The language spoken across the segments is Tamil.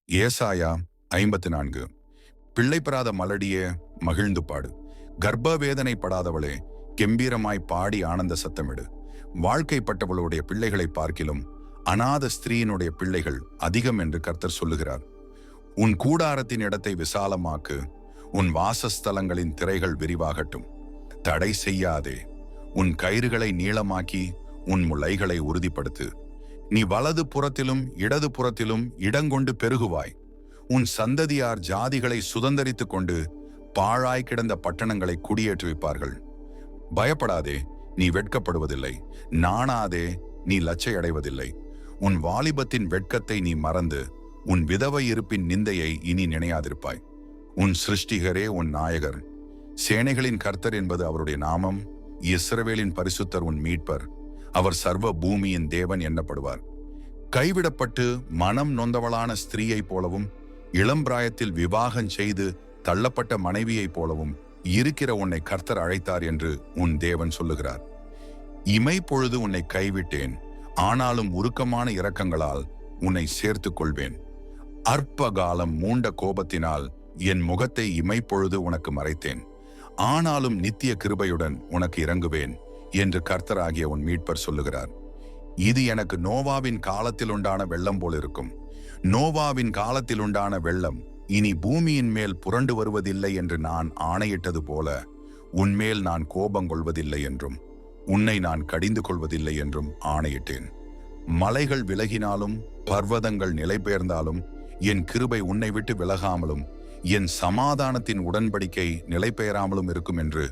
ஏசாயா 54. பிள்ளை பெறாத மலடியே மகிழ்ந்து பாடு. கர்ப்ப வேதனைப்படாதவளே கெம்பீரமாய் பாடி ஆனந்த சத்தமிடு. வாழ்க்கைப்பட்டவளுடைய பிள்ளைகளை பார்க்கிலும் அநாத ஸ்திரீயினுடைய பிள்ளைகள் அதிகம் என்று கர்த்தர் சொல்லுகிறார். உன் கூடாரத்தின் இடத்தை விசாலமாக்கு, உன் வாசஸ்தலங்களின் திரைகள் விரிவாகட்டும். தடை செய்யாதே, உன் கயிறுகளை நீளமாக்கி உன் முளைகளை உறுதிப்படுத்து. நீ வலது புறத்திலும் இடது புறத்திலும் இடங்கொண்டு பெருகுவாய். உன் சந்ததியார் ஜாதிகளை சுதந்தரித்துக் கொண்டு பாழாய் கிடந்த பட்டணங்களை குடியேற்றுவிப்பார்கள். பயப்படாதே, நீ வெட்கப்படுவதில்லை. நாணாதே, நீ லச்சையடைவதில்லை. உன் வாலிபத்தின் வெட்கத்தை நீ மறந்து உன் விதவை இருப்பின் நிந்தையை இனி நினையாதிருப்பாய். உன் சிருஷ்டிகரே உன் நாயகர். சேனைகளின் கர்த்தர் என்பது அவருடைய நாமம். இஸ்ரவேலின் பரிசுத்தர் உன் மீட்பர். அவர் சர்வ பூமியின் தேவன் எண்ணப்படுவார். கைவிடப்பட்டு மனம் நொந்தவளான ஸ்திரீயைப் போலவும் இளம்பிராயத்தில் விவாகம் செய்து தள்ளப்பட்ட மனைவியைப் போலவும் இருக்கிற உன்னை கர்த்தர் அழைத்தார் என்று உன் தேவன் சொல்லுகிறார். இமை பொழுது உன்னை கைவிட்டேன், ஆனாலும் உருக்கமான இரக்கங்களால் உன்னை சேர்த்துக் கொள்வேன். அற்ப காலம் மூண்ட கோபத்தினால் என் முகத்தை இமைப்பொழுது உனக்கு மறைத்தேன், ஆனாலும் நித்திய கிருபையுடன் உனக்கு இறங்குவேன் என்று கர்த்தராகிய உன் மீட்பர் சொல்லுகிறார். இது எனக்கு நோவாவின் காலத்தில் உண்டான வெள்ளம் போல் இருக்கும். நோவாவின் காலத்தில் உண்டான வெள்ளம் இனி பூமியின் மேல் புரண்டு வருவதில்லை என்று நான் ஆணையிட்டது போல உன்மேல் நான் கோபம் கொள்வதில்லை என்றும் உன்னை நான் கடிந்து கொள்வதில்லை என்றும் ஆணையிட்டேன். மலைகள் விலகினாலும் பர்வதங்கள் நிலை பெயர்ந்தாலும் என் கிருபை உன்னை விட்டு விலகாமலும் என் சமாதானத்தின் உடன்படிக்கை நிலை பெயராமலும் இருக்கும் என்று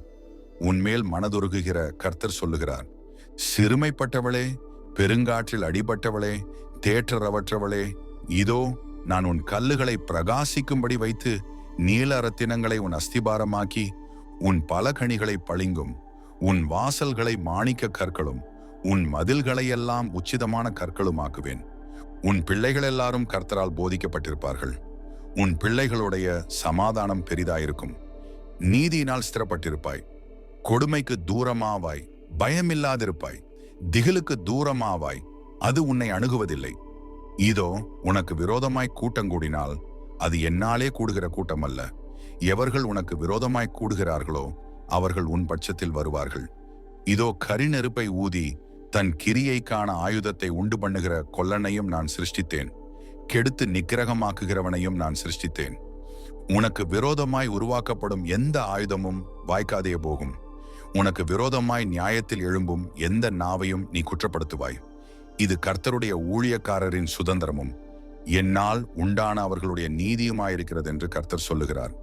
உன்மேல் மனதுருகுகிற கர்த்தர் சொல்லுகிறார். சிறுமைப்பட்டவளே, பெருங்காற்றில் அடிபட்டவளே, தேற்றரவற்றவளே, இதோ நான் உன் கல்லுகளை பிரகாசிக்கும்படி வைத்து நீல ரத்தினங்களை உன் அஸ்திபாரமாக்கி உன் பலகணிகளை பளிங்கும், உன் வாசல்களை மாணிக்க கற்களும், உன் மதில்களையெல்லாம் உச்சிதமான கற்களுமாக்குவேன். உன் பிள்ளைகள் எல்லாரும் கர்த்தரால் போதிக்கப்பட்டிருப்பார்கள். உன் பிள்ளைகளுடைய சமாதானம் பெரிதாயிருக்கும். நீதியினால் ஸ்திரப்பட்டிருப்பாய். கொடுமைக்கு தூரமாவாய், பயமில்லாதிருப்பாய். திகிலுக்கு தூரமாவாய், அது உன்னை அணுகுவதில்லை. இதோ உனக்கு விரோதமாய் கூட்டங்கூடினால் அது என்னாலே கூடுகிற கூட்டம் அல்ல. எவர்கள் உனக்கு விரோதமாய் கூடுகிறார்களோ அவர்கள் உன் பட்சத்தில் வருவார்கள். இதோ கரிநெருப்பை ஊதி தன் கிரியைக்கான ஆயுதத்தை உண்டு பண்ணுகிற கொல்லனையும் நான் சிருஷ்டித்தேன். கெடுத்து நிக்கிரகமாக்குகிறவனையும் நான் சிருஷ்டித்தேன். உனக்கு விரோதமாய் உருவாக்கப்படும் எந்த ஆயுதமும் வாய்க்காதே போகும். உனக்கு விரோதமாய் நியாயத்தில் எழும்பும் எந்த நாவையும் நீ குற்றப்படுத்துவாய். இது கர்த்தருடைய ஊழியக்காரரின் சுதந்திரமும் என்னால் உண்டான அவர்களுடைய நீதியுமாயிருக்கிறது என்று கர்த்தர் சொல்லுகிறார்.